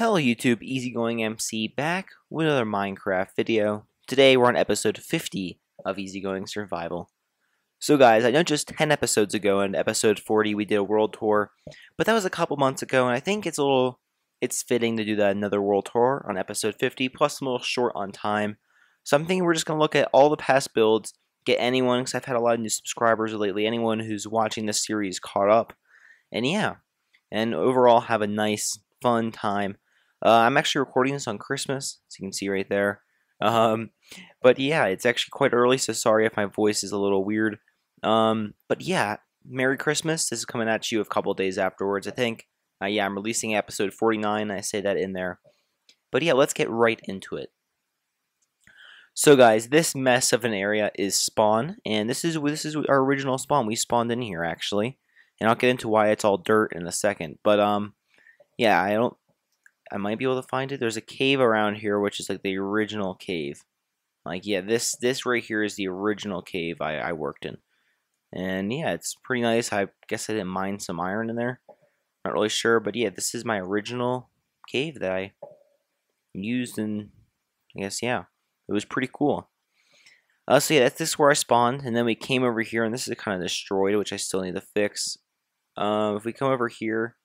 Hello YouTube, EasyGoingMC back with another Minecraft video. Today we're on episode 50 of EasyGoing Survival. So guys, I know just 10 episodes ago in episode 40 we did a world tour, but that was a couple months ago and I think it's fitting to do that another world tour on episode 50, plus I'm a little short on time. So I'm thinking we're just going to look at all the past builds, get anyone, because I've had a lot of new subscribers lately, anyone who's watching this series caught up, and yeah, and overall have a nice, fun time. I'm actually recording this on Christmas, as you can see right there. But yeah, it's actually quite early, so sorry if my voice is a little weird. But yeah, Merry Christmas. This is coming at you a couple days afterwards, I think. Yeah, I'm releasing episode 49. I say that in there. But yeah, let's get right into it. So guys, this mess of an area is spawn, and this is our original spawn. We spawned in here actually, and I'll get into why it's all dirt in a second. But yeah, I might be able to find it. There's a cave around here, which is like the original cave. Like, yeah, this right here is the original cave I worked in. And yeah, it's pretty nice. I guess I didn't mine some iron in there. Not really sure, but yeah, this is my original cave that I used, and I guess, yeah, it was pretty cool. So yeah, this is where I spawned, and then we came over here, and this is kind of destroyed, which I still need to fix. If we come over here,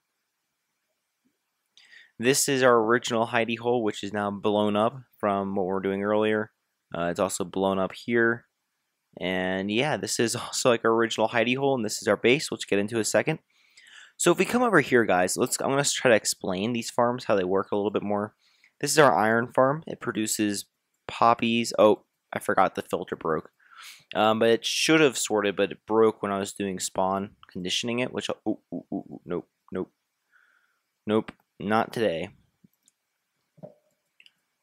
this is our original hidey hole, which is now blown up from what we were doing earlier. It's also blown up here. And yeah, this is also like our original hidey hole, and this is our base, which we'll get into in a second. So if we come over here, guys, I'm going to try to explain these farms, how they work a little bit more. This is our iron farm. It produces poppies. Oh, I forgot the filter broke. But it should have sorted, but it broke when I was doing spawn conditioning it, which, nope. Not today.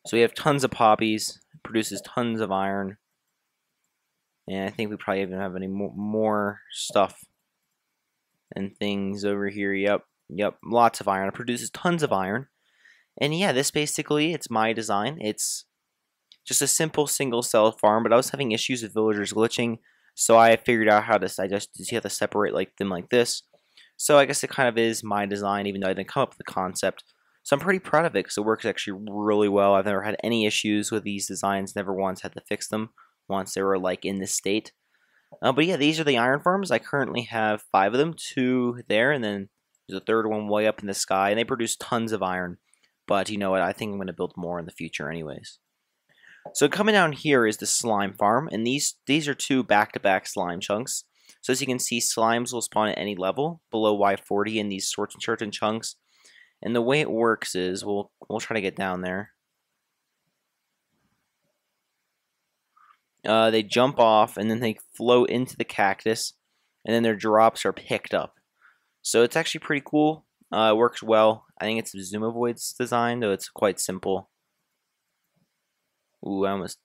So we have tons of poppies, produces tons of iron, and I think we probably even have any more stuff and things over here. Yep, lots of iron. It produces tons of iron, and yeah, this basically, it's my design. It's just a simple single cell farm, but I was having issues with villagers glitching, so I figured out how to separate them like this. So I guess it kind of is my design, even though I didn't come up with the concept. So I'm pretty proud of it because it works actually really well. I've never had any issues with these designs, never once had to fix them once they were like in this state. But yeah, these are the iron farms. I currently have 5 of them, 2 there, and then there's a third one way up in the sky, and they produce tons of iron. But you know what, I think I'm going to build more in the future anyways. So coming down here is the slime farm, and these are 2 back-to-back slime chunks. So as you can see, slimes will spawn at any level below Y40 in these certain chunks. And the way it works is, we'll try to get down there. They jump off, and then they float into the cactus, and then their drops are picked up. So it's actually pretty cool. It works well. I think it's Zoomovoid's design, though it's quite simple. Ooh, I almost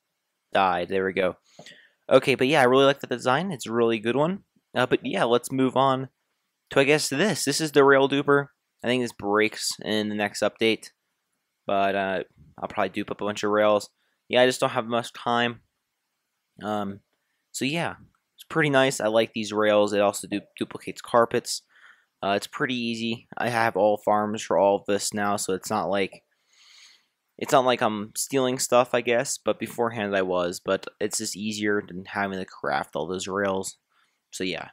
died. There we go. Okay, but yeah, I really like the design. It's a really good one. But yeah, let's move on to, I guess, this. This is the rail duper. I think this breaks in the next update. But I'll probably dupe up a bunch of rails. Yeah, I just don't have much time. So yeah, it's pretty nice. I like these rails. It also duplicates carpets. It's pretty easy. I have all farms for all of this now, so it's not like I'm stealing stuff, I guess, but beforehand I was, but it's just easier than having to craft all those rails. So yeah.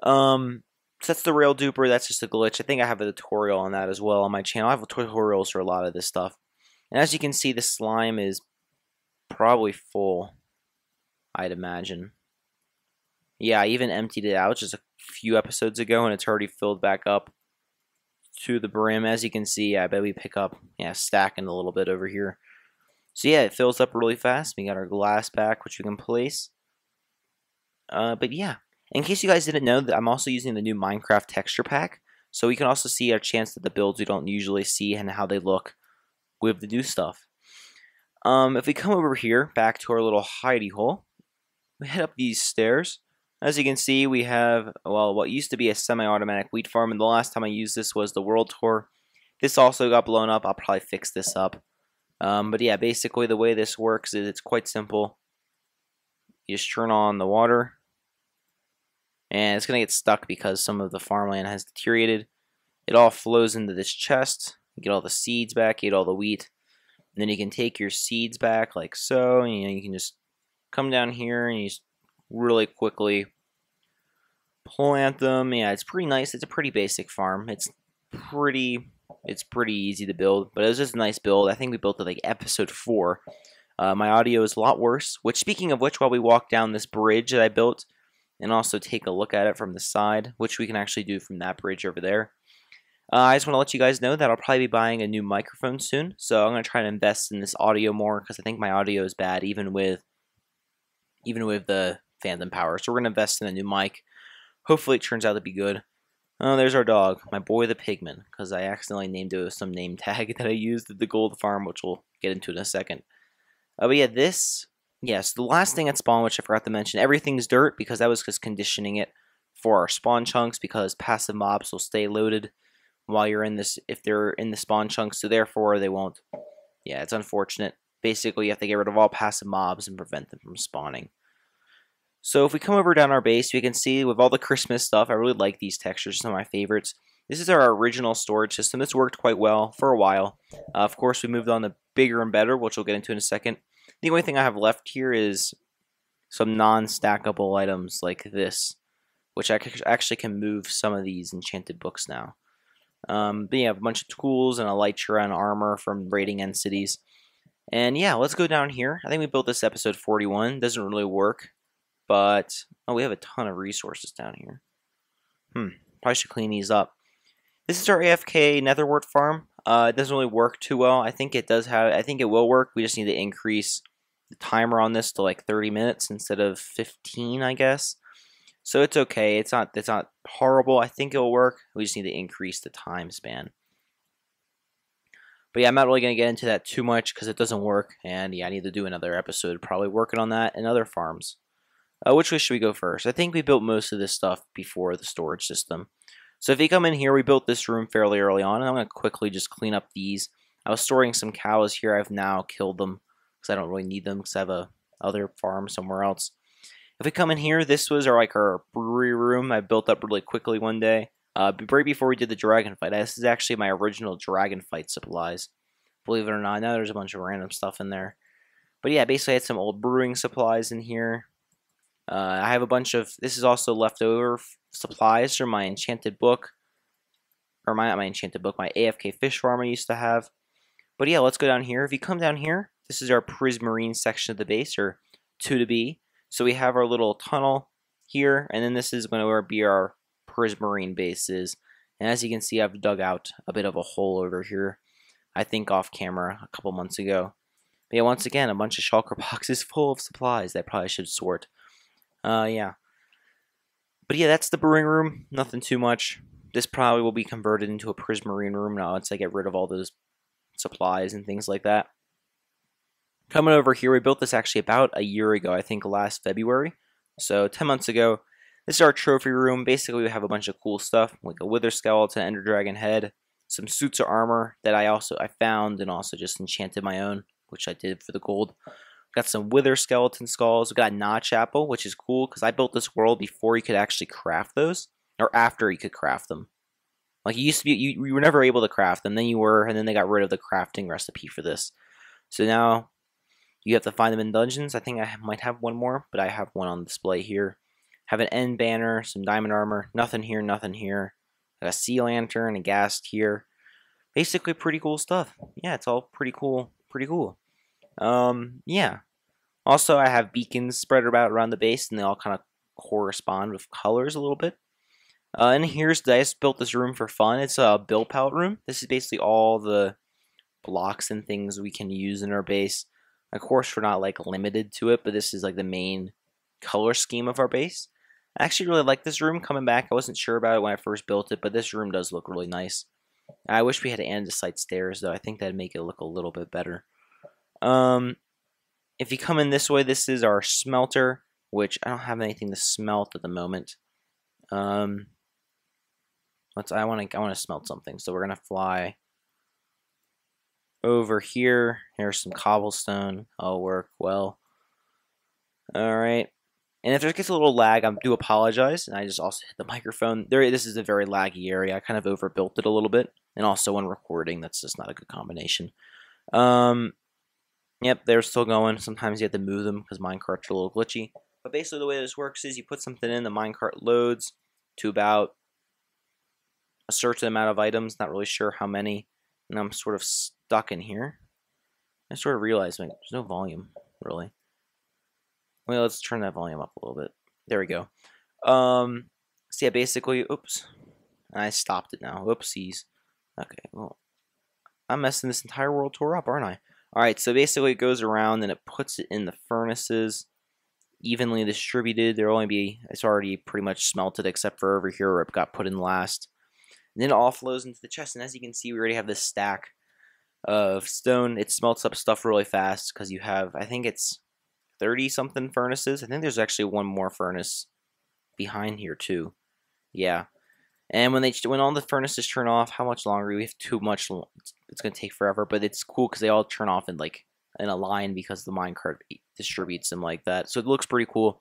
So that's the rail duper. That's just a glitch. I think I have a tutorial on that as well on my channel. I have tutorials for a lot of this stuff. And as you can see, the slime is probably full, I'd imagine. Yeah, I even emptied it out just a few episodes ago, and it's already filled back up to the brim. As you can see, I bet we pick up, stacking a little bit over here. So yeah, it fills up really fast. We got our glass back, which we can place. But yeah, in case you guys didn't know, that I'm also using the new Minecraft texture pack, so we can also see our chance that the builds we don't usually see and how they look with the new stuff. If we come over here, back to our little hidey hole, we head up these stairs. As you can see, we have, well, what used to be a semi-automatic wheat farm, and the last time I used this was the world tour. This also got blown up. I'll probably fix this up. But yeah, basically the way this works is it's quite simple. You just turn on the water, and it's going to get stuck because some of the farmland has deteriorated. It all flows into this chest, get all the seeds back, get all the wheat. And then you can take your seeds back like so, and you can just come down here and you just really quickly plant them. Yeah, it's pretty nice. It's a pretty basic farm. It's pretty easy to build, but it was just a nice build. I think we built it like episode 4. My audio is a lot worse, which, speaking of which, while we walk down this bridge that I built and also take a look at it from the side, which we can actually do from that bridge over there, I just want to let you guys know that I'll probably be buying a new microphone soon, so I'm going to try to invest in this audio more because I think my audio is bad even with the phantom power. So we're going to invest in a new mic. Hopefully it turns out to be good. Oh, there's our dog, my boy the pigman, because I accidentally named it with some name tag that I used at the gold farm, which we'll get into in a second. But yeah, so the last thing at spawn, which I forgot to mention, everything's dirt because that was just conditioning it for our spawn chunks because passive mobs will stay loaded while you're in this, if they're in the spawn chunks, so therefore they won't. Yeah, it's unfortunate. Basically, you have to get rid of all passive mobs and prevent them from spawning. So if we come over down our base, we can see with all the Christmas stuff, I really like these textures, some of my favorites. This is our original storage system. This worked quite well for a while. Of course, we moved on to bigger and better, which we'll get into in a second. The only thing I have left here is some non-stackable items like this, which I actually can move some of these enchanted books now. But yeah, a bunch of tools and elytra and armor from raiding end cities. And yeah, let's go down here. I think we built this episode 41. Doesn't really work, but oh, we have a ton of resources down here. Probably should clean these up. This is our AFK netherwort farm. It doesn't really work too well. I think it will work. We just need to increase the timer on this to like 30 minutes instead of 15, I guess. So it's okay. It's not horrible. I think it'll work. We just need to increase the time span. But yeah, I'm not really going to get into that too much because it doesn't work. And yeah, I need to do another episode probably working on that and other farms. Which way should we go first? I think we built most of this stuff before the storage system. So if you come in here, we built this room fairly early on. And I'm going to quickly just clean up these. I was storing some cows here. I've now killed them because I don't really need them because I have a other farm somewhere else. If we come in here, this was our brewery room. I built up really quickly one day. Right before we did the dragon fight. This is actually my original dragon fight supplies. Believe it or not, now there's a bunch of random stuff in there. But yeah, basically I had some old brewing supplies in here. I have a bunch of, this is also leftover supplies from my enchanted book. Or not my enchanted book, my AFK fish farm I used to have. But yeah, let's go down here. If you come down here, this is our prismarine section of the base, or 2 to be. So we have our little tunnel here, and then this is going to be our prismarine bases. And as you can see, I've dug out a bit of a hole over here, I think off camera a couple months ago. But yeah, once again, a bunch of shulker boxes full of supplies that I probably should sort. Yeah. But yeah, that's the brewing room. Nothing too much. This probably will be converted into a prismarine room now once I get rid of all those supplies and things like that. Coming over here, we built this actually about a year ago, I think last February. So 10 months ago. This is our trophy room. Basically, we have a bunch of cool stuff, like a wither skeleton, ender dragon head, some suits of armor that I found and also just enchanted my own, which I did for the gold. Got some wither skeleton skulls. We got a notch apple, which is cool because I built this world before you could actually craft those, or after you could craft them. Like, you used to be, you were never able to craft them, then you were, and then they got rid of the crafting recipe for this. So now you have to find them in dungeons. I think I might have one more, but I have one on display here. Have an end banner, some diamond armor, nothing here, nothing here. Got a sea lantern, a ghast here. Basically pretty cool stuff. Yeah, it's all pretty cool, yeah. Also, I have beacons spread about around the base, and they all kind of correspond with colors a little bit. And I just built this room for fun. It's a build palette room. This is basically all the blocks and things we can use in our base. Of course, we're not like limited to it, but this is like the main color scheme of our base. I actually really like this room coming back. I wasn't sure about it when I first built it, but this room does look really nice. I wish we had andesite stairs, though. I think that'd make it look a little bit better. If you come in this way, this is our smelter, which I don't have anything to smelt at the moment. I want to smelt something, so we're gonna fly over here. Here's some cobblestone. That'll work well. All right. And if there gets a little lag, I do apologize. And I just also hit the microphone. This is a very laggy area. I kind of overbuilt it a little bit. And also when recording, that's just not a good combination. Yep, they're still going. Sometimes you have to move them because minecarts are a little glitchy. But basically the way this works is you put something in, the minecart loads to about a certain amount of items. Not really sure how many. And I'm sort of stuck in here. I sort of realized there's no volume, really. Well, let's turn that volume up a little bit. There we go. So yeah, basically, oops. I stopped it now. Oopsies. Okay, well, I'm messing this entire world tour up, aren't I? Alright, so basically it goes around and it puts it in the furnaces, evenly distributed. It's already pretty much smelted except for over here where it got put in last. And then it all flows into the chest, and as you can see, we already have this stack of stone. It smelts up stuff really fast because you have, I think it's 30-something furnaces. I think there's actually one more furnace behind here too. Yeah. And when all the furnaces turn off, how much longer? We have too much. It's gonna take forever, but it's cool because they all turn off in a line because the minecart distributes them like that. So it looks pretty cool.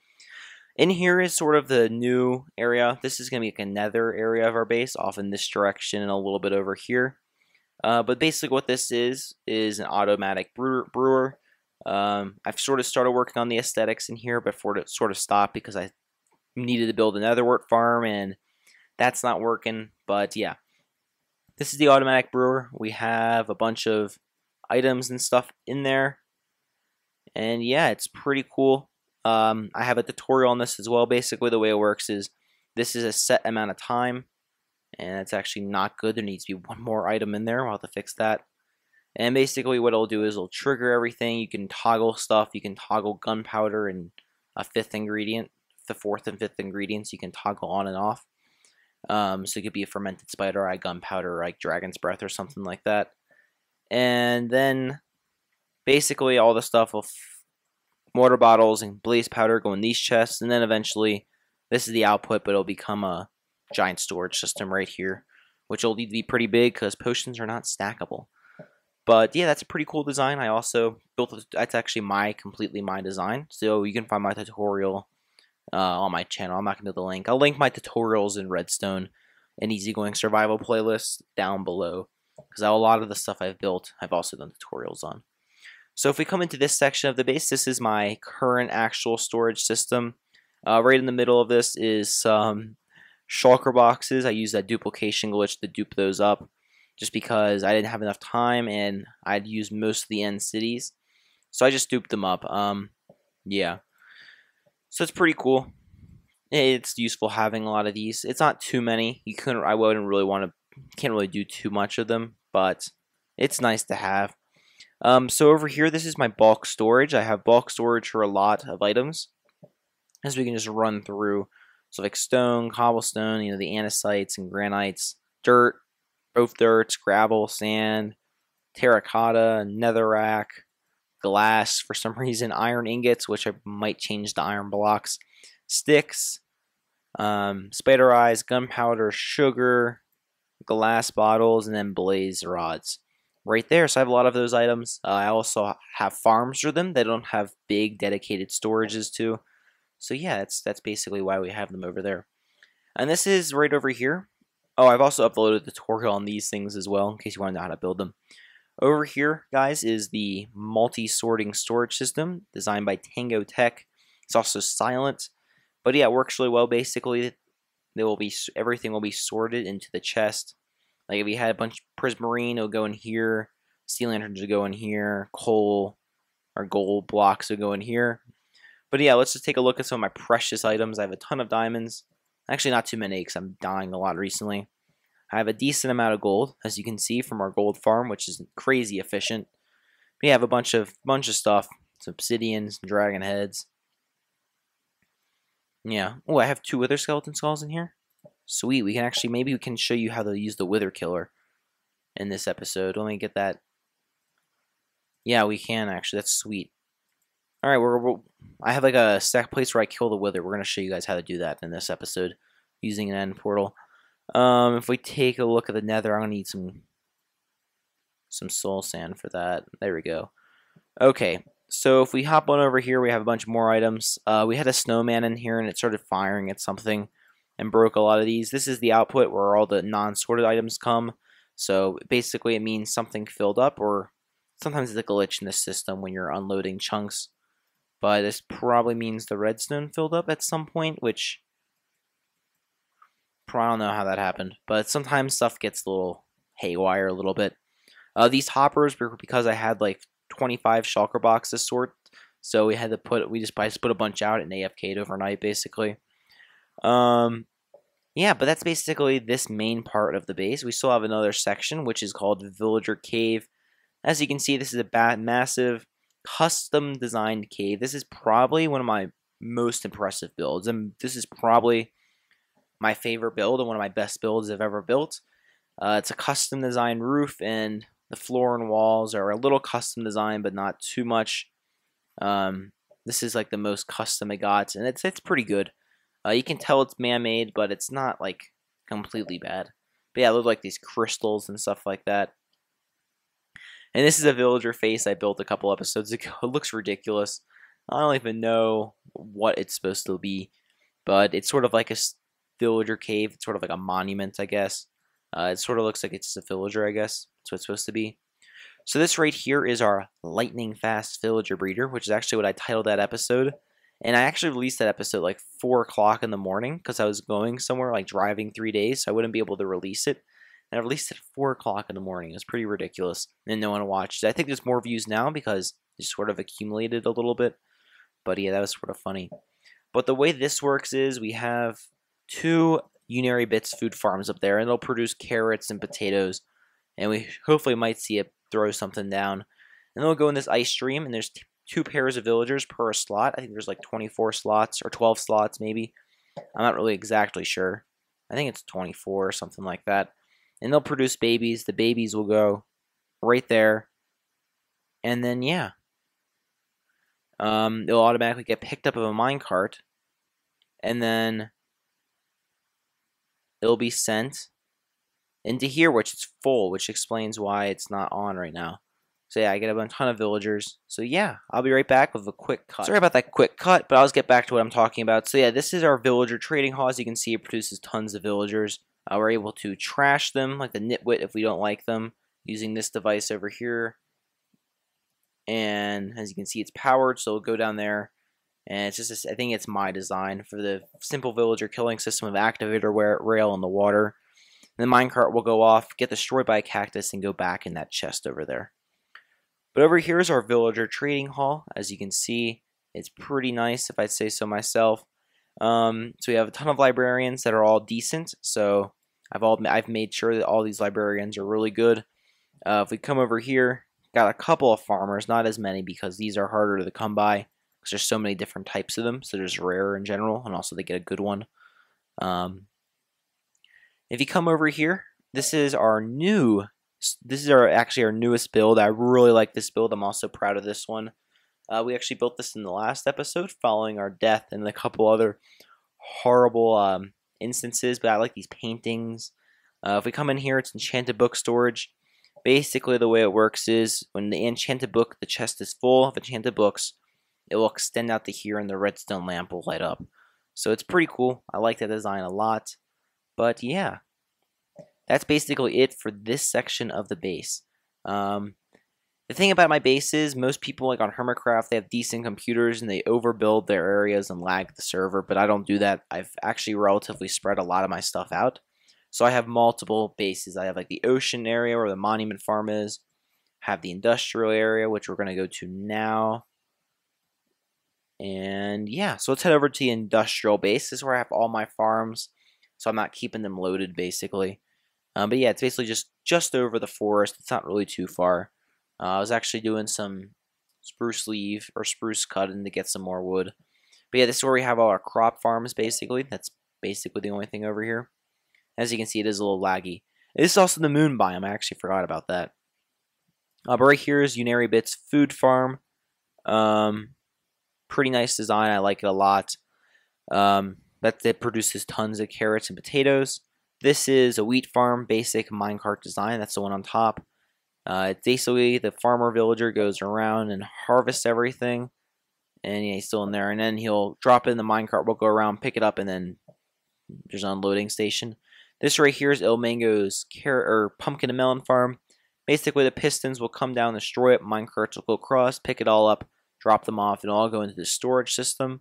In here is sort of the new area. This is gonna be like a nether area of our base, off in this direction and a little bit over here. But basically, what this is an automatic brewer. I've sort of started working on the aesthetics in here before it sort of stopped because I needed to build another wort farm and that's not working, but yeah. This is the automatic brewer. We have a bunch of items and stuff in there. And yeah, it's pretty cool. I have a tutorial on this as well. Basically, the way it works is this is a set amount of time. And that's actually not good. There needs to be one more item in there. We'll have to fix that. And basically what it'll do is it'll trigger everything. You can toggle stuff. You can toggle gunpowder and a fifth ingredient. The fourth and fifth ingredients you can toggle on and off. So it could be a fermented spider eye, gunpowder, like dragon's breath or something like that. And then basically all the stuff will mortar bottles and blaze powder go in these chests. And then eventually this is the output, but it'll become a giant storage system right here, which will need to be pretty big because potions are not stackable. But yeah, that's a pretty cool design. I also built it. That's actually completely my design. So you can find my tutorial on my channel. I'm not going to do the link. I'll link my tutorials in Redstone and EasyGoing survival playlist down below because a lot of the stuff I've built, I've also done tutorials on. So if we come into this section of the base, this is my current actual storage system. Right in the middle of this is some shulker boxes. I use that duplication glitch to dupe those up just because I didn't have enough time and I'd used most of the end cities. So I just duped them up. Yeah. So it's pretty cool. It's useful having a lot of these. It's not too many. I wouldn't really can't really do too much of them, but it's nice to have. So over here, this is my bulk storage. I have bulk storage for a lot of items, as we can just run through. So like stone, cobblestone, the andesites and granites, dirt, both dirts, gravel, sand, terracotta, netherrack, glass for some reason, iron ingots, which I might change to iron blocks, sticks, spider eyes, gunpowder, sugar, glass bottles, and then blaze rods. Right there, so I have a lot of those items. I also have farms for them. They don't have big dedicated storages to. So yeah, that's basically why we have them over there. And this is right over here. Oh, I've also uploaded a tutorial on these things as well, in case you want to know how to build them. Over here, guys, is the multi-sorting storage system designed by Tango Tech. It's also silent, but yeah, it works really well. Basically, everything will be sorted into the chest. Like if you had a bunch of prismarine, it'll go in here. Steel lanterns will go in here. Coal or gold blocks will go in here. But yeah, let's just take a look at some of my precious items. I have a ton of diamonds. Actually, not too many because I'm dying a lot recently. I have a decent amount of gold, as you can see from our gold farm, which is crazy efficient. We have a bunch of stuff, some obsidians, dragon heads. Yeah. Oh, I have 2 wither skeleton skulls in here. Sweet. Maybe we can show you how to use the wither killer in this episode. Let me get that. Yeah, we can actually. That's sweet. All right, I have like a stack place where I kill the wither. We're gonna show you guys how to do that in this episode using an end portal. If we take a look at the nether, I'm gonna need some soul sand for that. There we go. Okay, So if we hop on over here, we have a bunch more items. We had a snowman in here, and it started firing at something and broke a lot of these. This is the output where all the non-sorted items come. So basically it means something filled up, or sometimes it's a glitch in the system when you're unloading chunks. But this probably means the redstone filled up at some point, which I don't know how that happened. But sometimes stuff gets a little haywire a little bit. These hoppers were because I had like 25 shulker boxes sort, so we just put a bunch out and AFK'd overnight basically. Yeah, but that's basically this main part of the base. We still have another section which is called Villager Cave. As you can see, this is a massive custom designed cave. This is probably one of my most impressive builds, and this is probably my favorite build and one of my best builds I've ever built. It's a custom designed roof, and the floor and walls are a little custom designed, but not too much. This is like the most custom I got, and it's pretty good. You can tell it's man-made, but it's not like completely bad. But yeah, I look like these crystals and stuff like that. And this is a villager face I built a couple episodes ago. It looks ridiculous. I don't even know what it's supposed to be, but it's sort of like a villager cave. It's sort of like a monument, I guess. It sort of looks like it's just a villager, I guess. That's what it's supposed to be. So this right here is our lightning fast villager breeder, which is actually what I titled that episode. And I actually released that episode like 4 o'clock in the morning because I was going somewhere, like driving 3 days, so I wouldn't be able to release it. And I released it at 4 o'clock in the morning. It was pretty ridiculous, and no one watched it. I think there's more views now because it sort of accumulated a little bit. But yeah, that was sort of funny. But the way this works is we have 2 Unary Bits food farms up there, and they'll produce carrots and potatoes. And we hopefully might see it throw something down. And they'll go in this ice stream, and there's 2 pairs of villagers per slot. I think there's like 24 slots, or 12 slots maybe. I'm not really exactly sure. I think it's 24 or something like that. And they'll produce babies. The babies will go right there. And then, yeah. They'll automatically get picked up of a minecart. And then it'll be sent into here, which is full, which explains why it's not on right now. So yeah, I get a ton of villagers. So yeah, I'll be right back with a quick cut. Sorry about that quick cut, but I'll just get back to what I'm talking about. So yeah, this is our villager trading hall. As you can see, it produces tons of villagers. We're able to trash them like the nitwit if we don't like them using this device over here. And as you can see, it's powered, so it'll go down there. And it's just, I think it's my design for the simple villager killing system of activator rail in the water. And the minecart will go off, get destroyed by a cactus, and go back in that chest over there. But over here is our villager trading hall. As you can see, it's pretty nice if I'd say so myself. So we have a ton of librarians that are all decent. So I've made sure that all these librarians are really good. If we come over here, got a couple of farmers, not as many because these are harder to come by because there's so many different types of them. So there's rare in general, and also they get a good one. If you come over here, this is actually our newest build. I really like this build. I'm also proud of this one. We actually built this in the last episode following our death and a couple other horrible instances, but I like these paintings. If we come in here, it's enchanted book storage. Basically, the way it works is when the enchanted book, the chest is full of enchanted books, it will extend out to here and the redstone lamp will light up. So it's pretty cool. I like that design a lot. But yeah, that's basically it for this section of the base. The thing about my base is most people like on Hermitcraft, they have decent computers and they overbuild their areas and lag the server, but I don't do that. I've actually relatively spread a lot of my stuff out. So I have multiple bases. I have like the ocean area where the monument farm is. Have the industrial area, which we're going to go to now. And yeah, so let's head over to the industrial base. This is where I have all my farms, so I'm not keeping them loaded basically. But yeah, it's basically just over the forest. It's not really too far. I was actually doing some spruce leaf or spruce cutting to get some more wood. But yeah, this is where we have all our crop farms basically. That's basically the only thing over here. As you can see, it is a little laggy. This is also the moon biome. I actually forgot about that. But right here is Unary Bits food farm. Pretty nice design. I like it a lot. It produces tons of carrots and potatoes. This is a wheat farm, basic minecart design. That's the one on top. It's basically the farmer villager goes around and harvests everything, and yeah, he's still in there. And then he'll drop it in the minecart. We'll go around, pick it up, and then there's an unloading station. This right here is Il Mango's carrot or pumpkin and melon farm. Basically, the pistons will come down, destroy it. Minecarts will go across, pick it all up, drop them off, and all go into the storage system.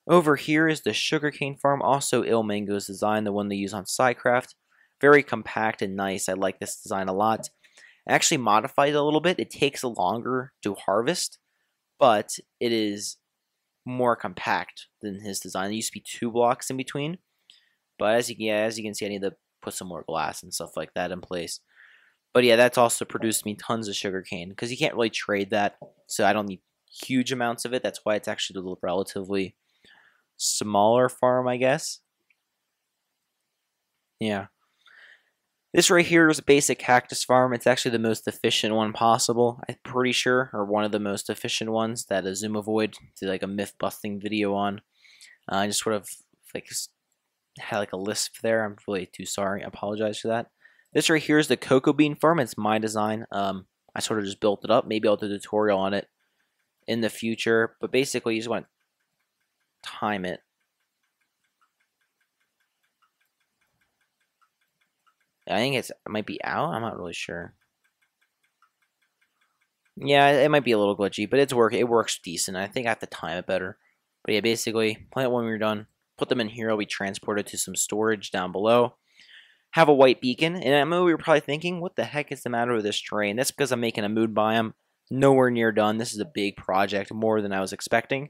Over here is the sugarcane farm, also Il Mango's design, the one they use on SciCraft. Very compact and nice. I like this design a lot. I actually modified it a little bit. It takes longer to harvest, but it is more compact than his design. There used to be 2 blocks in between, but as you can see, I need to put some more glass and stuff like that in place. But yeah, that's also produced me tons of sugarcane because you can't really trade that, so I don't need huge amounts of it. That's why it's actually a relatively smaller farm, I guess. Yeah. This right here is a basic cactus farm. It's actually the most efficient one possible, I'm pretty sure, or one of the most efficient ones that Azumavoid did like a myth busting video on. I just sort of like had like a lisp there. I'm really too sorry. I apologize for that. This right here is the cocoa bean farm. It's my design. I sort of just built it up. Maybe I'll do a tutorial on it in the future. But basically, you just want to time it. I think it might be out. I'm not really sure. Yeah, it might be a little glitchy, but it works decent. I think I have to time it better. But yeah, basically, plant when we're done. Put them in here. I'll be transported to some storage down below. Have a white beacon, and I know we were probably thinking, what the heck is the matter with this terrain? That's because I'm making a moon biome. Nowhere near done. This is a big project, more than I was expecting.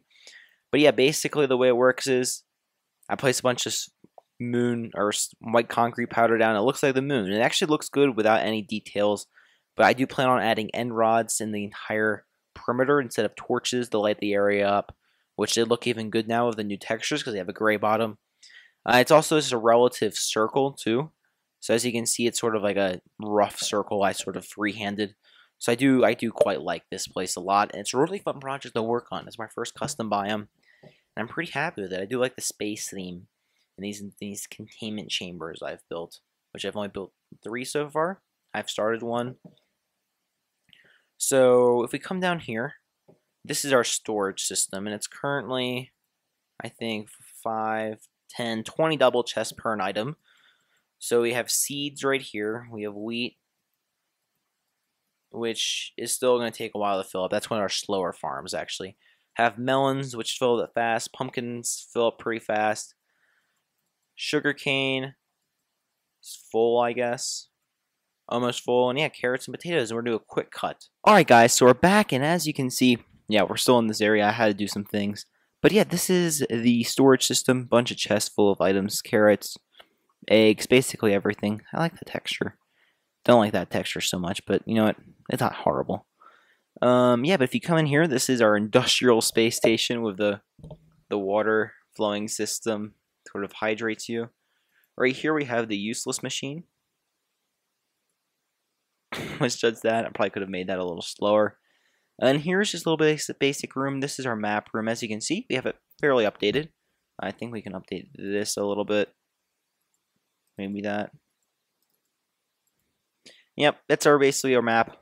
But yeah, basically the way it works is I place a bunch of moon or white concrete powder down. It looks like the moon. It actually looks good without any details, but I do plan on adding end rods in the entire perimeter instead of torches to light the area up, which did look even good now with the new textures because they have a gray bottom. It's also just a relative circle too. So as you can see, it's sort of like a rough circle I sort of freehanded. So I do quite like this place a lot, and it's a really fun project to work on. It's my first custom biome, and I'm pretty happy with it. I do like the space theme and these containment chambers I've built, which I've only built 3 so far. I've started 1. So if we come down here, this is our storage system, and it's currently, I think, 5, 10, 20 double chests per an item. So we have seeds right here. We have wheat, which is still going to take a while to fill up. That's one of our slower farms, actually. Have melons, which fill up fast. Pumpkins fill up pretty fast. Sugarcane is full, I guess. Almost full. And yeah, carrots and potatoes. And we're going to do a quick cut. Alright, guys. So we're back. And as you can see, yeah, we're still in this area. I had to do some things. But yeah, this is the storage system. Bunch of chests full of items. Carrots, eggs, basically everything. I like the texture. Don't like that texture so much, but you know what? It's not horrible. Yeah, but if you come in here, this is our industrial space station with the water flowing system. Sort of hydrates you. Right here we have the useless machine, which does that. I probably could have made that a little slower. And here's just a little bit of basic room. This is our map room. As you can see, we have it fairly updated. I think we can update this a little bit. Maybe that. Yep, that's basically our map.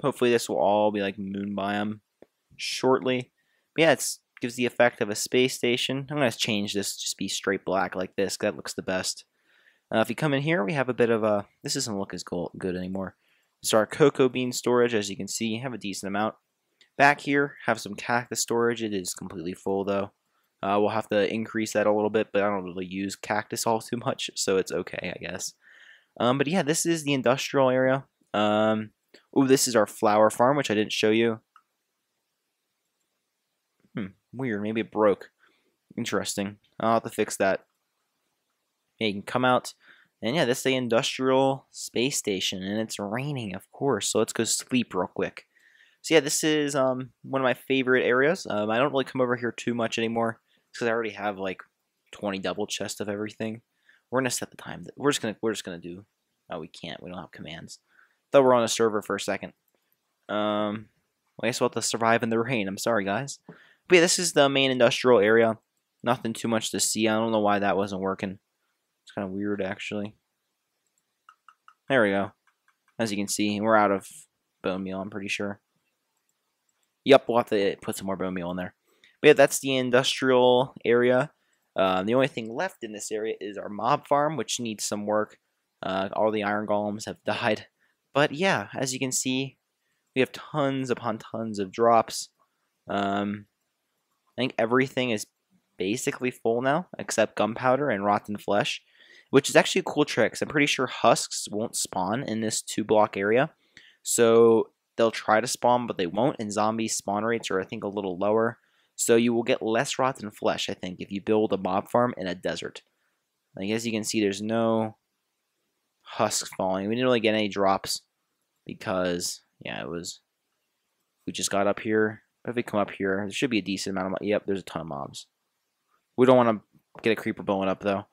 Hopefully this will all be like moon biome shortly. But yeah, it gives the effect of a space station. I'm going to change this, just be straight black like this. That looks the best. If you come in here, we have a bit of a... This doesn't look as good anymore. So our cocoa bean storage, as you can see, have a decent amount. Back here, have some cactus storage. It is completely full though. We'll have to increase that a little bit, but I don't really use cactus all too much, so it's okay, I guess. But yeah, this is the industrial area. Oh, this is our flower farm, which I didn't show you. Weird. Maybe it broke. Interesting. I'll have to fix that. Yeah, you can come out. And yeah, this is the industrial space station, and it's raining, of course. So let's go sleep real quick. So yeah, this is one of my favorite areas. I don't really come over here too much anymore because I already have like 20 double chests of everything. We're gonna set the time. We're just gonna do. Oh, we can't. We don't have commands. Thought we're on a server for a second. I guess we'll have to survive in the rain. I'm sorry, guys. But yeah, this is the main industrial area. Nothing too much to see. I don't know why that wasn't working. It's kind of weird, actually. There we go. As you can see, we're out of bone meal, I'm pretty sure. Yep, we'll have to put some more bone meal in there. But yeah, that's the industrial area. The only thing left in this area is our mob farm, which needs some work. All the iron golems have died. But yeah, as you can see, we have tons upon tons of drops. I think everything is basically full now, except gunpowder and rotten flesh, which is actually a cool trick, 'cause I'm pretty sure husks won't spawn in this 2-block area. So they'll try to spawn, but they won't, and zombie spawn rates are, I think, a little lower. So you will get less rotten flesh, I think, if you build a mob farm in a desert. Like, as you can see, there's no husks falling. We didn't really get any drops because, yeah, we just got up here. If we come up here, there should be a decent amount of, yep, there's a ton of mobs. We don't want to get a creeper blowing up, though.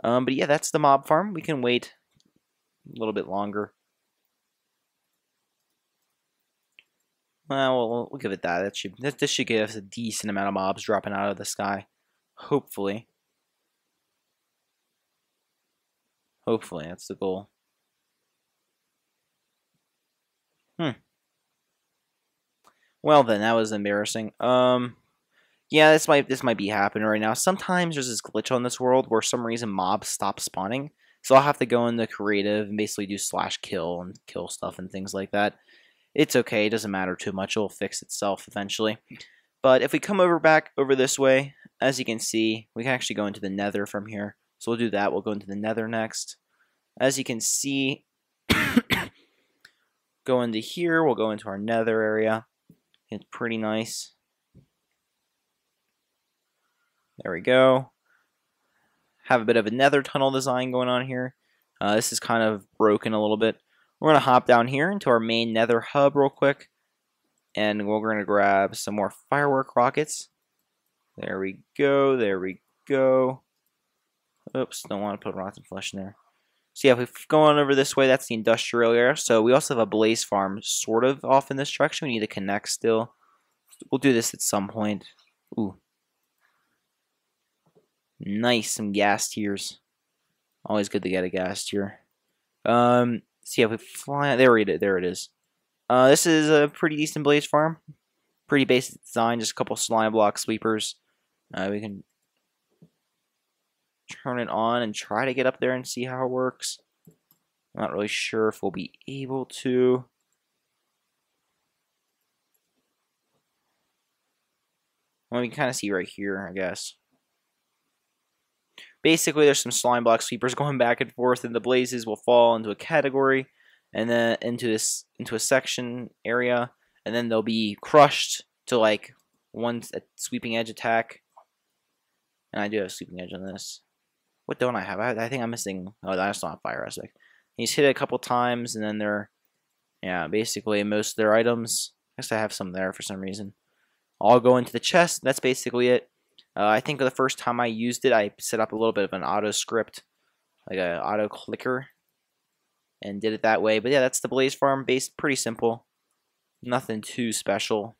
But yeah, that's the mob farm. We can wait a little bit longer. Well, we'll give it that. This should give us a decent amount of mobs dropping out of the sky. Hopefully. Hopefully, that's the goal. Well then, that was embarrassing. Yeah, this might be happening right now. Sometimes there's this glitch on this world where some reason mobs stop spawning. So I'll have to go into creative and basically do /kill and kill stuff and things like that. It's okay, it doesn't matter too much, it'll fix itself eventually. But if we come back over this way, as you can see, we can actually go into the nether from here. So we'll do that, we'll go into the nether next. As you can see, go into here, we'll go into our nether area. It's pretty nice. There we go. Have a bit of a nether tunnel design going on here. This is kind of broken a little bit. We're going to hop down here into our main nether hub real quick. And we're going to grab some more firework rockets. There we go, there we go. Oops, don't want to put rotten flesh in there. So yeah, if we go on over this way, that's the industrial area. So we also have a blaze farm sort of off in this direction. We need to connect still. We'll do this at some point. Ooh. Nice, some gas tiers. Always good to get a gas tier. So yeah, if we fly, there it is. This is a pretty decent blaze farm. Pretty basic design, just a couple slime block sweepers. We can turn it on and try to get up there and see how it works. I'm not really sure if we'll be able to. Well, we can kind of see right here, I guess. Basically, there's some slime block sweepers going back and forth, and the blazes will fall into a category, and then into a section area, and then they'll be crushed to like one sweeping edge attack. And I do have a sweeping edge on this. What don't I have? I think I'm missing. Oh, that's not fire aspect. He's hit it a couple times, and then they're, yeah, basically most of their items. I guess I have some there for some reason. All go into the chest. That's basically it. I think the first time I used it, I set up a little bit of an auto script, like an auto clicker, and did it that way. But yeah, that's the blaze farm. Pretty simple. Nothing too special.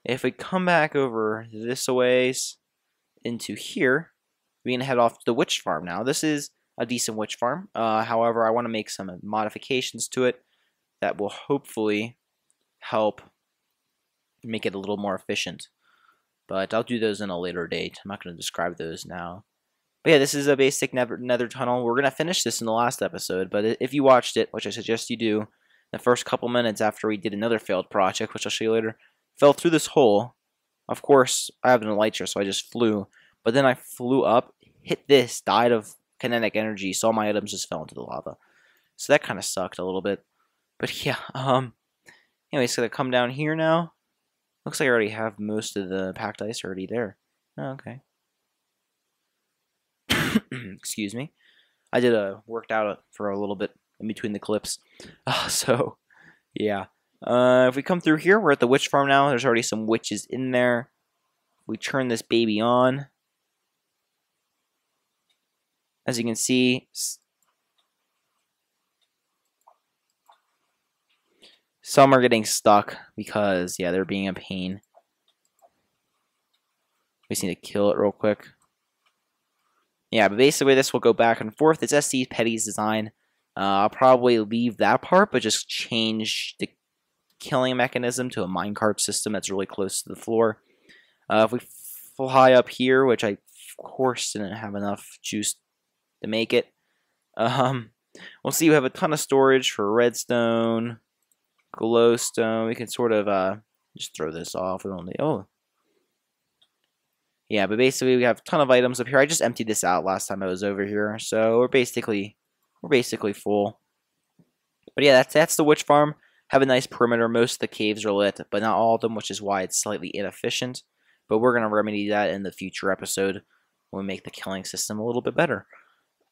If we come back over this a ways into here, we can head off to the witch farm now. This is a decent witch farm. However, I want to make some modifications to it that will hopefully help make it a little more efficient. But I'll do those in a later date. I'm not going to describe those now. But yeah, this is a basic nether tunnel. We're going to finish this in the last episode. But if you watched it, which I suggest you do, the first couple minutes after we did another failed project, which I'll show you later, fell through this hole. Of course, I have an elytra, so I just flew. But then I flew up, hit this, died of kinetic energy, so all my items just fell into the lava. So that kind of sucked a little bit. But yeah, anyway, it's going to come down here now. Looks like I already have most of the packed ice already there. Oh, okay. Excuse me. I did worked out for a little bit in between the clips. So, yeah. If we come through here, we're at the witch farm now. There's already some witches in there. We turn this baby on. As you can see, some are getting stuck because, yeah, they're being a pain. We just need to kill it real quick. Yeah, but basically this will go back and forth. It's SC Petty's design. I'll probably leave that part, but just change the killing mechanism to a minecart system that's really close to the floor. If we fly up here, which I, of course, didn't have enough juice to make it, we'll see we have a ton of storage for redstone, glowstone. We can sort of just throw this off. We don't need, oh. Yeah, but basically we have a ton of items up here. I just emptied this out last time I was over here, so we're basically full. But yeah, that's the witch farm. Have a nice perimeter. Most of the caves are lit, but not all of them, which is why it's slightly inefficient. But we're gonna remedy that in the future episode when we make the killing system a little bit better.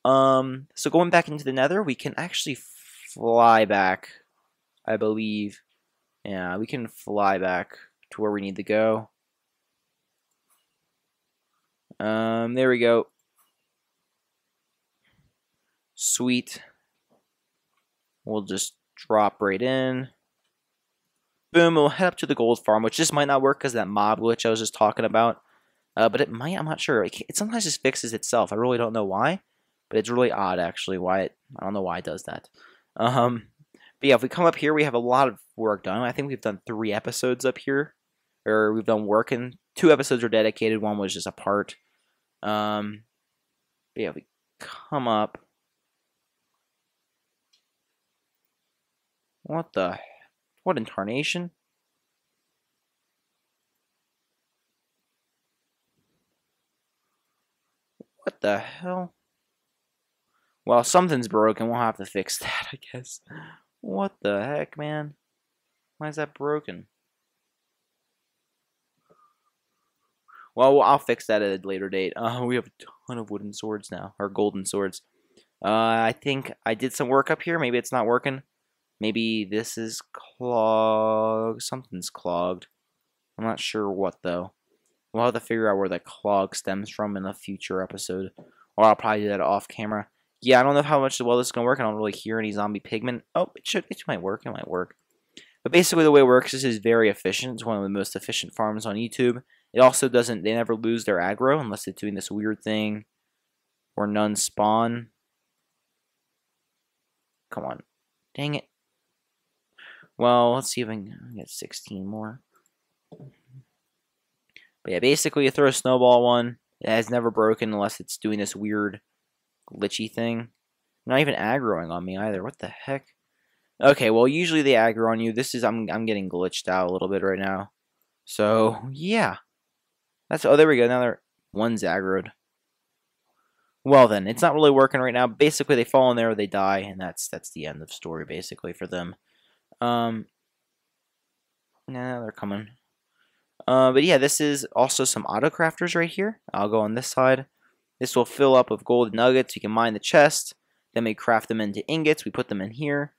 So going back into the Nether, we can actually fly back, I believe. Yeah, we can fly back to where we need to go. There we go. Sweet. We'll just drop right in. Boom, we'll head up to the gold farm, which just might not work because that mob glitch I was just talking about. But it might, I'm not sure. It sometimes just fixes itself. I really don't know why. But it's really odd, actually, I don't know why it does that. But yeah, if we come up here, we have a lot of work done. I think we've done 3 episodes up here. Or we've done work, and 2 episodes are dedicated. 1 was just a part. But yeah, if we come up. What incarnation? What the hell? Well, something's broken. We'll have to fix that, I guess. What the heck, man? Why is that broken? Well, I'll fix that at a later date. We have a ton of wooden swords now, or golden swords. I think I did some work up here. Maybe it's not working. Maybe this is clogged. Something's clogged. I'm not sure what, though. We'll have to figure out where that clog stems from in a future episode. Or I'll probably do that off camera. Yeah, I don't know how much well this is going to work. I don't really hear any zombie pigmen. Oh, it might work. It might work. But basically the way it works, this is very efficient. It's one of the most efficient farms on YouTube. It also doesn't, they never lose their aggro unless it's doing this weird thing where none spawn. Come on. Dang it. Well, let's see if I can get 16 more. But yeah, basically you throw a snowball one. It has never broken unless it's doing this weird glitchy thing. Not even aggroing on me either. What the heck? Okay, well usually they aggro on you. This is I'm getting glitched out a little bit right now. So yeah. Oh, there we go. Now one's aggroed. Well then, it's not really working right now. Basically they fall in there, they die, and that's the end of story basically for them. Nah, they're coming. But yeah, this is also some auto crafters right here. I'll go on this side. This will fill up with gold nuggets. You can mine the chest. Then we craft them into ingots. We put them in here.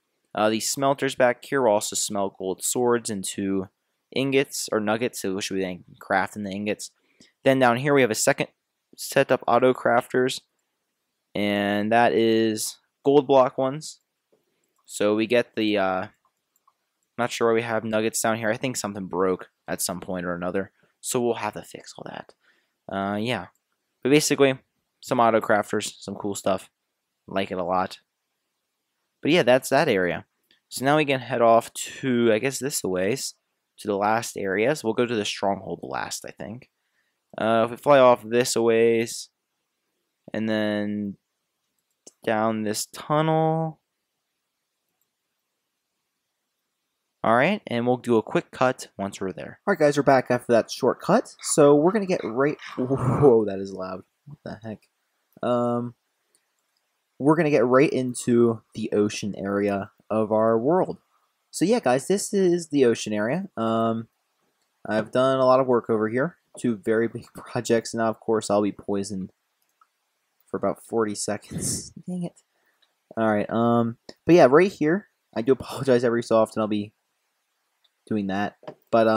These smelters back here will also smelt gold swords into ingots or nuggets, which we then craft in the ingots. Then down here we have a second set up auto crafters, and that is gold block ones. So we get the not sure why we have nuggets down here. I think something broke at some point or another, so we'll have to fix all that. Yeah, but basically some auto crafters, some cool stuff. Like it a lot. But yeah, that's that area. So now we can head off to, I guess, this ways, to the last areas. We'll go to the stronghold last, I think. If we fly off this a ways, and then down this tunnel. Alright, and we'll do a quick cut once we're there. Alright guys, we're back after that short cut. So we're going to get right... Whoa, that is loud. What the heck? We're going to get right into the ocean area of our world. So yeah, guys, this is the ocean area. I've done a lot of work over here. 2 very big projects. Now, of course, I'll be poisoned for about 40 seconds. Dang it. Alright, but yeah, right here, I do apologize every so often I'll be doing that. But,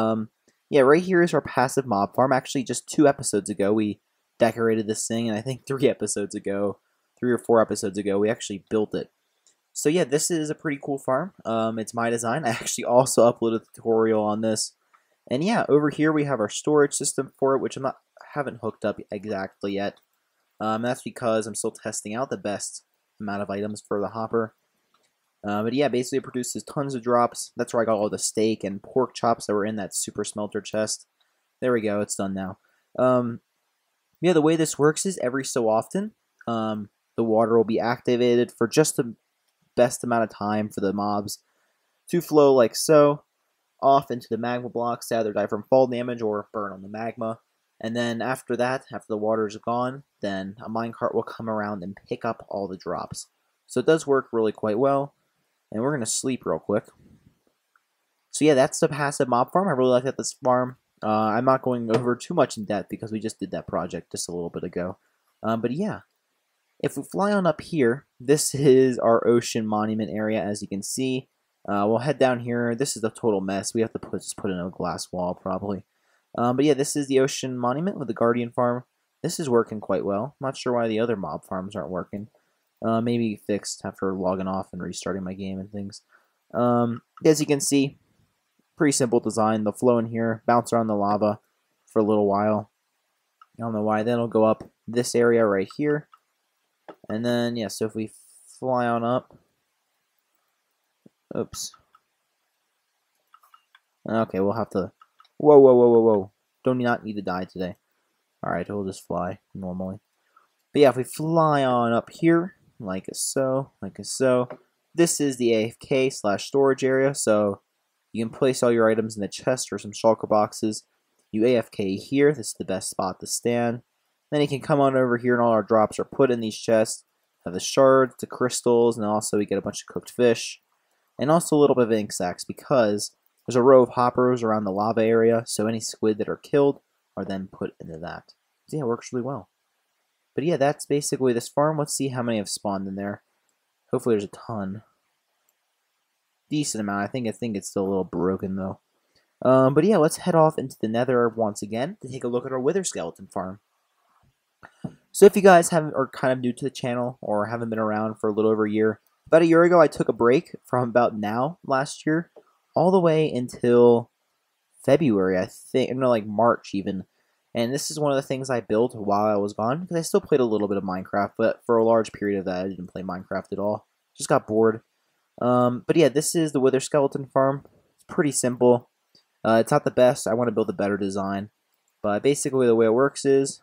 yeah, right here is our passive mob farm. Actually, just 2 episodes ago, we decorated this thing, and I think 3 episodes ago, 3 or 4 episodes ago, we actually built it. So yeah, this is a pretty cool farm. It's my design. I actually also uploaded a tutorial on this. And yeah, over here we have our storage system for it, which haven't hooked up exactly yet. That's because I'm still testing out the best amount of items for the hopper. But yeah, basically it produces tons of drops. That's where I got all the steak and pork chops that were in that super smelter chest. There we go, it's done now. Yeah, the way this works is every so often, the water will be activated for just the best amount of time for the mobs to flow like so, off into the magma blocks to either die from fall damage or burn on the magma. And then after that, after the water is gone, then a minecart will come around and pick up all the drops. So it does work really quite well. And we're going to sleep real quick. So yeah, that's the passive mob farm. I really like this farm. I'm not going over too much in depth because we just did that project just a little bit ago. But yeah, if we fly on up here, this is our ocean monument area, as you can see. We'll head down here. This is a total mess. We have to just put in a glass wall, probably. But yeah, this is the ocean monument with the guardian farm. This is working quite well. I'm not sure why the other mob farms aren't working. Maybe fixed after logging off and restarting my game and things. As you can see, pretty simple design. They'll flow in here, bounce around the lava for a little while. I don't know why. Then it'll go up this area right here. And then, yeah, so if we fly on up. Oops. Okay, we'll have to... Whoa, whoa, whoa, whoa, whoa. Do not need to die today. Alright, we'll just fly normally. But yeah, if we fly on up here, like so, this is the AFK/storage area, so you can place all your items in the chest or some shulker boxes. You AFK here, this is the best spot to stand. Then you can come on over here and all our drops are put in these chests. Have the shards, the crystals, and also we get a bunch of cooked fish. And also a little bit of ink sacs because there's a row of hoppers around the lava area, so any squid that are killed are then put into that. So yeah, it works really well. But yeah, that's basically this farm. Let's see how many have spawned in there. Hopefully there's a ton. Decent amount. I think it's still a little broken though. But yeah, let's head off into the nether once again to take a look at our wither skeleton farm. So if you guys are kind of new to the channel or haven't been around for a little over a year, about a year ago I took a break from about now last year all the way until February, I think, no, like March even. And this is one of the things I built while I was gone, because I still played a little bit of Minecraft, but for a large period of that I didn't play Minecraft at all. Just got bored. But yeah, this is the wither skeleton farm. It's pretty simple. It's not the best. I want to build a better design. But basically the way it works is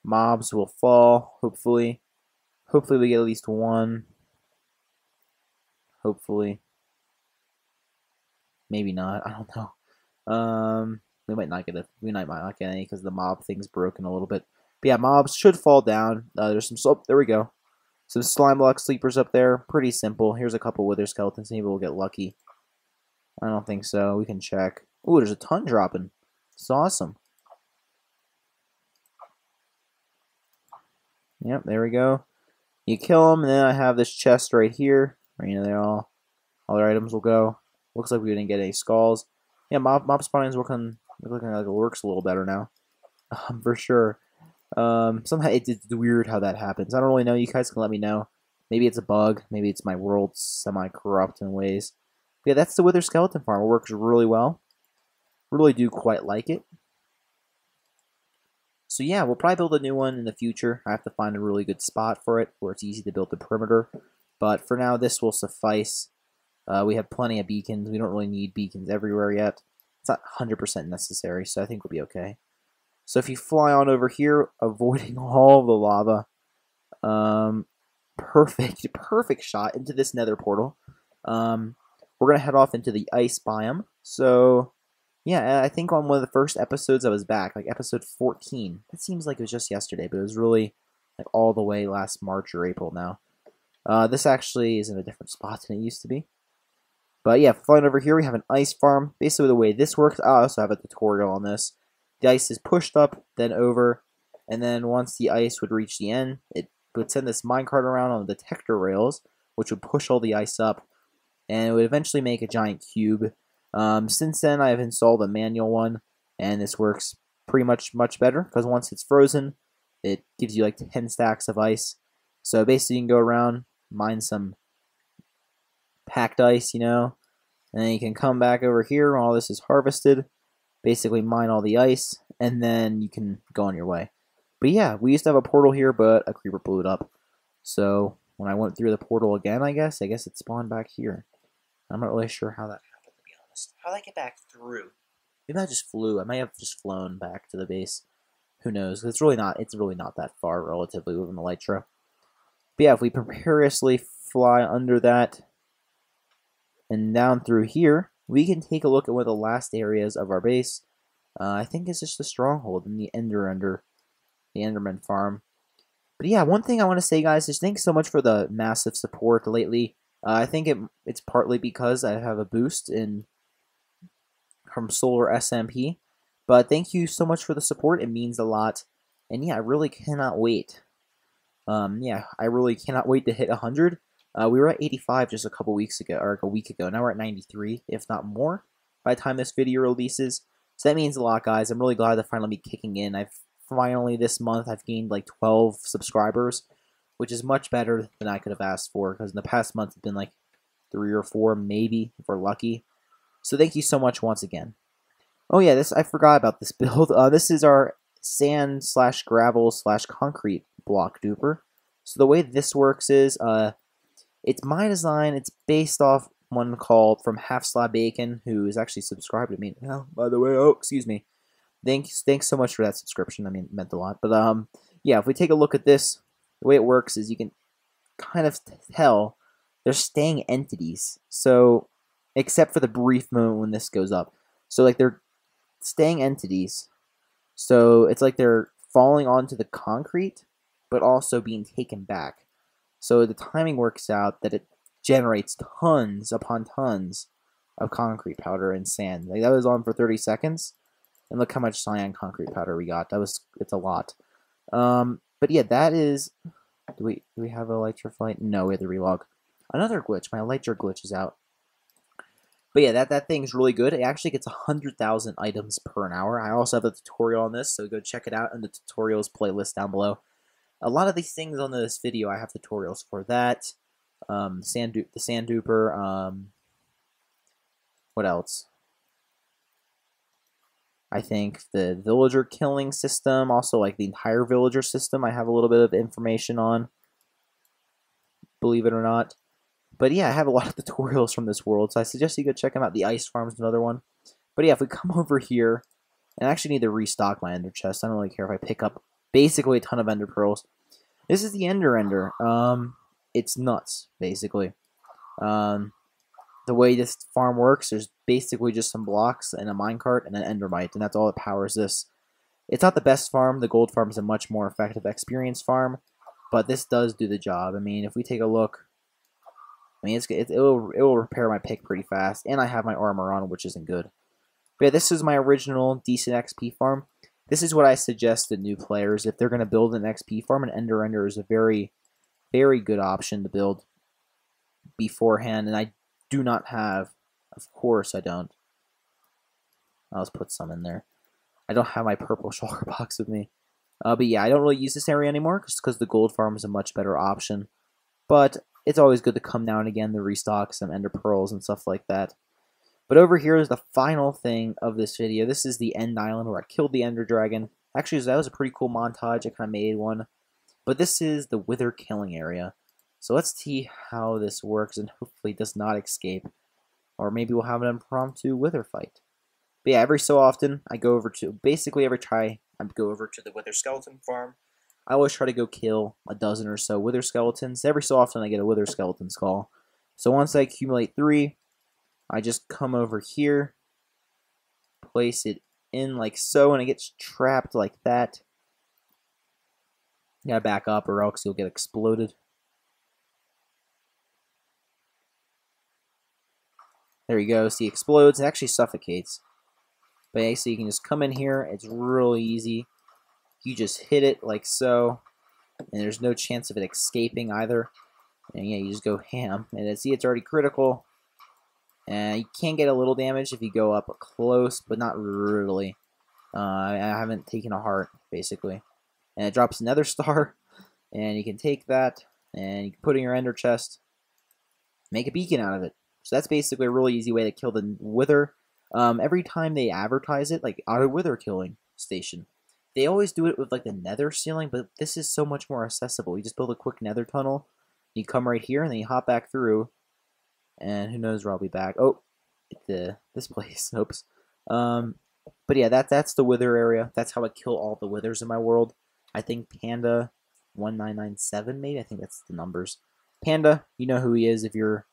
mobs will fall, hopefully. Hopefully we get at least one. Hopefully. Maybe not. I don't know. We might not get any because the mob thing's broken a little bit. But yeah, mobs should fall down. There's some there we go. Some slime block sleepers up there. Pretty simple. Here's a couple wither skeletons. Maybe we'll get lucky. I don't think so. We can check. Ooh, there's a ton dropping. It's awesome. Yep, there we go. You kill them, and then I have this chest right here. You know, all their items will go. Looks like we didn't get any skulls. Yeah, mob spawning is looking like it works a little better now. For sure. Somehow it's weird how that happens. I don't really know. You guys can let me know. Maybe it's a bug. Maybe it's my world semi-corrupt in ways. But yeah, that's the wither skeleton farm. It works really well. Really do quite like it. So yeah, we'll probably build a new one in the future. I have to find a really good spot for it where it's easy to build the perimeter. But for now, this will suffice. We have plenty of beacons. We don't really need beacons everywhere yet. It's not 100% necessary, so I think we'll be okay. So if you fly on over here, avoiding all the lava, perfect shot into this nether portal. We're going to head off into the ice biome. So yeah, I think on one of the first episodes I was back, like episode 14. It seems like it was just yesterday, but it was really like all the way last March or April now. This actually is in a different spot than it used to be. But yeah, flying over here, we have an ice farm. Basically, the way this works, I also have a tutorial on this. The ice is pushed up, then over, and then once the ice would reach the end, it would send this minecart around on the detector rails, which would push all the ice up, and it would eventually make a giant cube. Since then, I've installed a manual one, and this works pretty much better, because once it's frozen, it gives you like 10 stacks of ice. So basically, you can go around, mine some packed ice, you know, and then you can come back over here when all this is harvested, basically mine all the ice, and then you can go on your way. But yeah, we used to have a portal here, but a creeper blew it up. So when I went through the portal again, I guess it spawned back here. I'm not really sure how that happened, to be honest. How did I get back through? Maybe I just flew. I might have just flown back to the base. Who knows? It's really not that far relatively within the Elytra. But yeah, if we precariously fly under that and down through here, we can take a look at one of the last areas of our base. I think it's just the stronghold and the the Enderman farm. But yeah, one thing I want to say, guys, is thanks so much for the massive support lately. I think it's partly because I have a boost from Solar SMP. But thank you so much for the support. It means a lot. And yeah, I really cannot wait. Yeah, I really cannot wait to hit 100. We were at 85 just a couple weeks ago, or like a week ago. Now we're at 93, if not more, by the time this video releases. So that means a lot, guys. I'm really glad to finally be kicking in. Finally, this month, I've gained like 12 subscribers, which is much better than I could have asked for, because in the past month, it's been like 3 or 4, maybe, if we're lucky. So thank you so much once again. Oh yeah, I forgot about this build. This is our sand / gravel / concrete block duper. So the way this works is, it's my design. It's based off one called from Half Slab Bacon, who is actually subscribed to me now, by the way. Oh, excuse me. Thanks so much for that subscription. I mean, it meant a lot. But yeah, if we take a look at this, the way it works is you can kind of tell they're staying entities. So, except for the brief moment when this goes up. So like they're staying entities. So it's like they're falling onto the concrete, but also being taken back. So the timing works out that it generates tons upon tons of concrete powder and sand. Like that was on for 30 seconds. And look how much cyan concrete powder we got. It's a lot. But yeah, that is. Do we have a Elytra flight? No, we have to relog. Another glitch. My Elytra glitch is out. But yeah, that thing's really good. It actually gets 100,000 items per an hour. I also have a tutorial on this, so go check it out in the tutorials playlist down below. A lot of these things on this video, I have tutorials for that. The sand duper. What else? I think the villager killing system, also like the entire villager system, I have a little bit of information on, believe it or not. But yeah, I have a lot of tutorials from this world, so I suggest you go check them out. The ice farm is another one. But yeah, if we come over here, and I actually need to restock my ender chest. I don't really care if I pick up basically a ton of ender pearls. This is the ender. It's nuts, basically. The way this farm works, there's basically just some blocks and a minecart and an endermite, and that's all that powers this. It's not the best farm. The gold farm is a much more effective experience farm, but this does do the job. I mean, if we take a look, I mean, it will repair my pick pretty fast, and I have my armor on, which isn't good. But yeah, this is my original decent XP farm. This is what I suggest to new players. If they're going to build an XP farm, an ender is a very, very good option to build beforehand, and I do not have, of course I don't. I'll just put some in there. I don't have my purple shulker box with me. But yeah, I don't really use this area anymore just because the gold farm is a much better option. But it's always good to come down again to restock some ender pearls and stuff like that. But over here is the final thing of this video. This is the end island where I killed the ender dragon. Actually, that was a pretty cool montage. I kind of made one. But this is the wither killing area. So let's see how this works and hopefully does not escape. Or maybe we'll have an impromptu wither fight. But yeah, every so often I go over to, basically every try I go over to the wither skeleton farm. I always try to go kill a dozen or so wither skeletons. Every so often I get a wither skeleton skull. So once I accumulate 3, I just come over here, place it in like so, and it gets trapped like that. You gotta back up or else you'll get exploded. There you go. See, it explodes. It actually suffocates. But yeah, so you can just come in here. It's really easy. You just hit it like so, and there's no chance of it escaping either. And yeah, you just go ham. And then, see, it's already critical. And you can get a little damage if you go up close, but not really. I haven't taken a heart, basically. And it drops another star, and you can take that, and you can put it in your ender chest, make a beacon out of it. So that's basically a really easy way to kill the wither. Every time they advertise it, like auto wither killing station, they always do it with like the nether ceiling, but this is so much more accessible. You just build a quick nether tunnel, You come right here, and then you hop back through, and who knows where I'll be back. Oh, this place. Oops. But yeah, that's the wither area. That's how I kill all the withers in my world. I think Panda 1997, maybe. I think that's the numbers. Panda, you know who he is if you're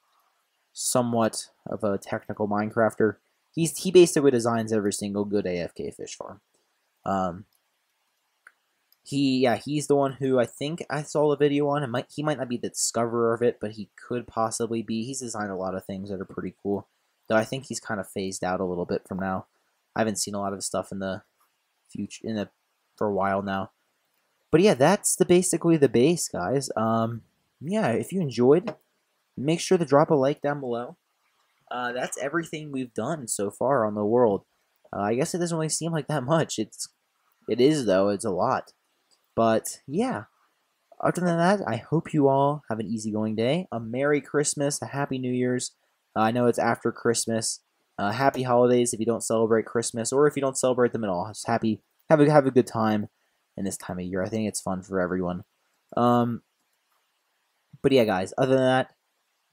somewhat of a technical Minecrafter. He basically designs every single good AFK fish farm. He's the one who I think I saw the video on. He might not be the discoverer of it, but he could possibly be. He's designed a lot of things that are pretty cool. Though I think he's kind of phased out a little bit from now. I haven't seen a lot of his stuff in the future for a while now. But yeah, that's basically the base, guys. Yeah, if you enjoyed, make sure to drop a like down below. That's everything we've done so far on the world. I guess it doesn't really seem like that much. It is though. It's a lot. But yeah, other than that, I hope you all have an easygoing day, a Merry Christmas, a Happy New Year's. I know it's after Christmas. Happy holidays if you don't celebrate Christmas, or if you don't celebrate them at all. Just have a good time in this time of year. I think it's fun for everyone. But yeah, guys, other than that,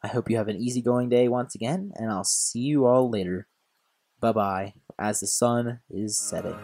I hope you have an easygoing day once again, and I'll see you all later. Bye-bye, as the sun is setting.